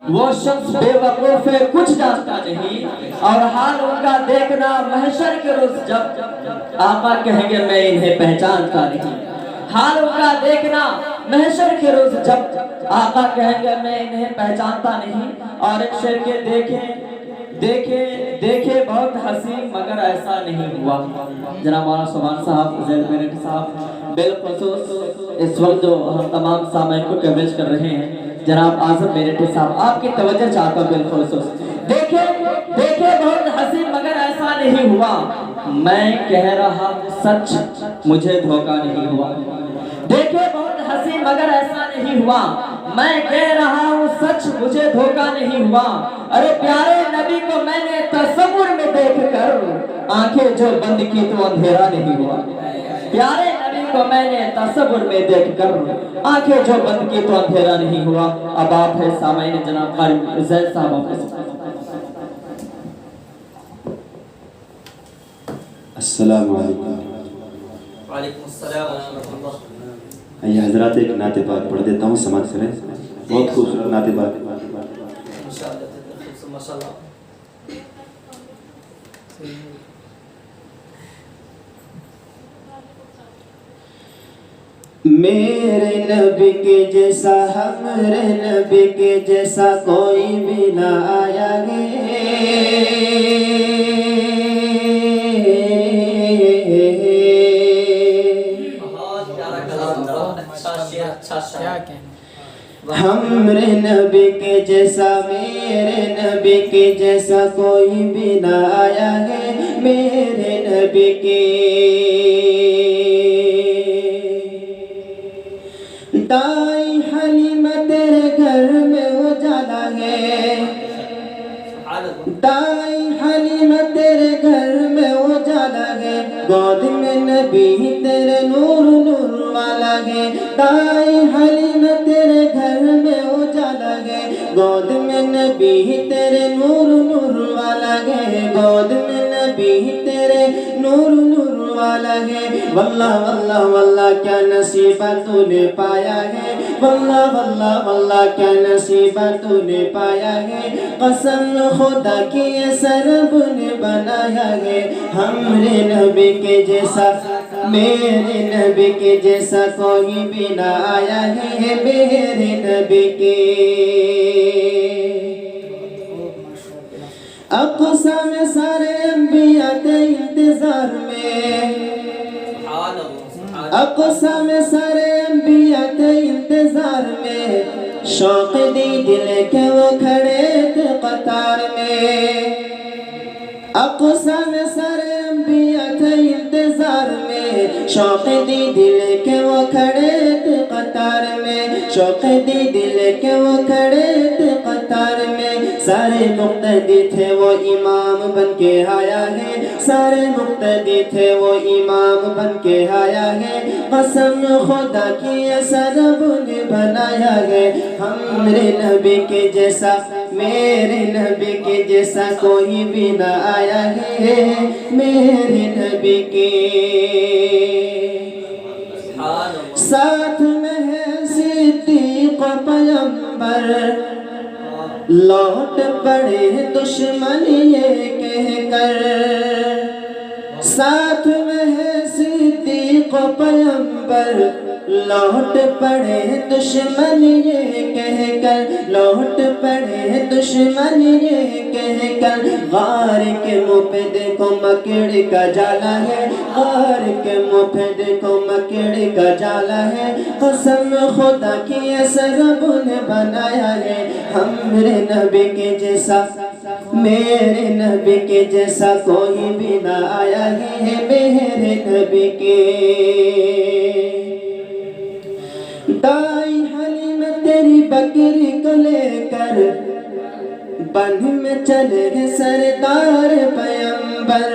وہ شخص بیوقوف ہے کچھ جانتا نہیں، اور حال ان کا دیکھنا محشر کے روز جب آقا کہیں گے میں انہیں پہچانتا نہیں۔ حال ان کا دیکھنا محشر کے روز جب آقا کہیں گے میں انہیں پہچانتا نہیں۔ اور ایک شعر کے دیکھے بہت حسین مگر ایسا نہیں ہوا۔ جناب مولانا سبحان صاحب زید میرٹھ صاحب بالخصوص اس وقت جو ہم تمام سامعین کو کوریج کر رہے ہیں، جناب اعظم میرٹھ صاحب آپ کی توجہ چاہتا ہوں بالخصوص۔ دیکھے بہت حسین مگر ایسا نہیں ہوا، میں کہہ رہا سچ مجھے دھوکہ نہیں ہوا۔ دیکھے بہت حسین مگر ایسا نہیں ہوا، میں کہہ رہا ہوں سچ مجھے دھوکہ نہیں ہوا۔ ارے پیارے نبی کو میں نے تصور میں دیکھ کر آنکھیں جو بند کی تو اندھیرا نہیں ہوا۔ پیارے نبی کو میں نے تصور میں دیکھ کر آنکھیں جو بند کی تو اندھیرا نہیں ہوا۔ اب آپ ہے سامعین جناب قاری زید صاحب۔ السلام علیکم۔ وعلیکم السلام ورحمۃ اللہ۔ یہ حضرات ایک نعت پاک پڑھ دیتا ہوں، سماعت کریں۔ بہت خوبصورت نعت پاک۔ میرے نبی کے جیسا ہمارے نبی کے جیسا کوئی بھی نہ آیا ہمارے نبی کے جیسا میرے نبی کے جیسا کوئی بھی نہ آیا ہے۔ میرے نبی کے دائی حلیمہ تیرے گھر میں اجالا ہے، دائی حلیمہ تیرے گھر میں اجالا ہے، گود میں نبی تیرے نور نور والا ہے۔ دائی حلیمہ تیرے گھر میں اجالا ہے، گود میں نبی تیرے نور نور والا ہے، گود میں نبی تیرے نور نور والا ہے۔ واللہ واللہ واللہ کیا نصیبہ تو نے پایا ہے، واللہ واللہ واللہ کیا نصیبہ تو نے پایا ہے۔ قسم خدا کی ایسا رب نے بنایا ہے، ہمارے نبی کے جیسا میرے نبی کے جیسا کوئی بھی نہ آیا ہے۔ میرے نبی کے اقصا میں سارے انبیاء تھے انتظار میں، اقصا میں سارے انبیاء تھے انتظار میں، شوق دی دل کے وہ کھڑے تھے قطار میں۔ اقصا میں سارے انبیاء تھے انتظار میں، شوق دی دل کے وہ کھڑے تھے قطار میں، شوق دی دل کے وہ کھڑے تھے قطار میں۔ سارے مقتدی تھے وہ امام بن کے آیا ہے، سارے مقتدی تھے وہ امام بن کے آیا ہے۔ قسم خدا کی ایسا رب نے بنایا ہے، ہمارے نبی کے جیسا میرے نبی کے جیسا کوئی بھی نہ آیا ہے۔ میرے نبی کے ساتھ میں ہے صدیق و پیغمبر، لوٹ پڑے دشمن یہ کہہ کر، ساتھ میں ہے صدیق و پیغمبر، لوٹ پڑے دشمن یہ کہہ کر، لوٹ پڑے دشمن یہ کہہ کر۔ غار کے منہ پہ دیکھو مکڑ کا جالا ہے، غار کے منہ پہ دیکھو مکڑ کا جالا ہے۔ قسم خدا کی ایسا رب نے بنایا ہے، ہمارے نبی کے جیسا میرے نبی کے جیسا کوئی بھی نہ آیا ہے۔ میرے نبی کے دائی حلیمہ تیری بکری کو لے کر بن میں چلے گئے سردار پیغمبر،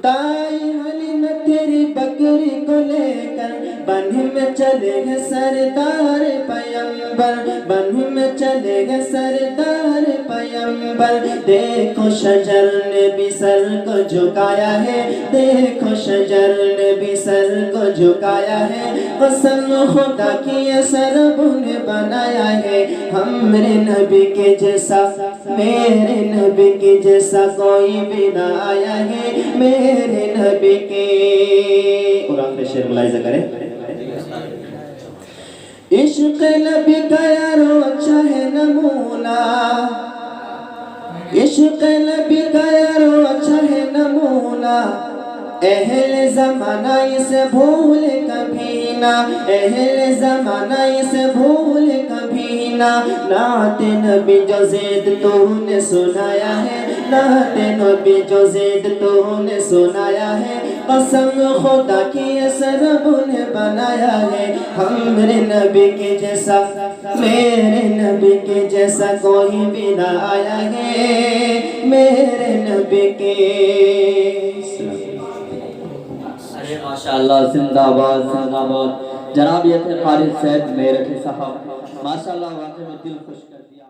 دائی حلیمہ تیری بکری کو لے کر بن میں چلے گئے سردار پیغمبر۔ پیمبر بن میں چلے گئے سردار پیمبر دیکھو شجر نے بھی سر کو جھکایا ہے دیکھو شجر نے بھی سر کو جھکایا ہے قسم خدا کی سر نے بنایا ہے ہم میرے نبی کے جیسا میرے نبی کے جیسا کوئی بھی نہ آیا ہے میرے نبی کے اور آخر شعر ملاحظہ کریں عشق نبی کا یارو اچھا ہے نمونہ عشق نبی کا یارو اچھا ہے نمونہ اہل زمانہ اسے بھول کبھی نہ اہل زمانہ اسے بھول کبھی نہ نعت نبی جو زید تو نے سنایا ہے نعت نبی جو زید تو نے سنایا ہے قسم خدا کی رب نے بنایا ہے ہم میرے نبی کے جیسا میرے نبی کے جیسا کوئی بھی نہ آیا ہے میرے نبی کے ماشاءاللہ زندہ باد جناب یہ تھے خالد سید میرٹھی صاحب ماشاءاللہ واقعی میں دل خوش کر دیا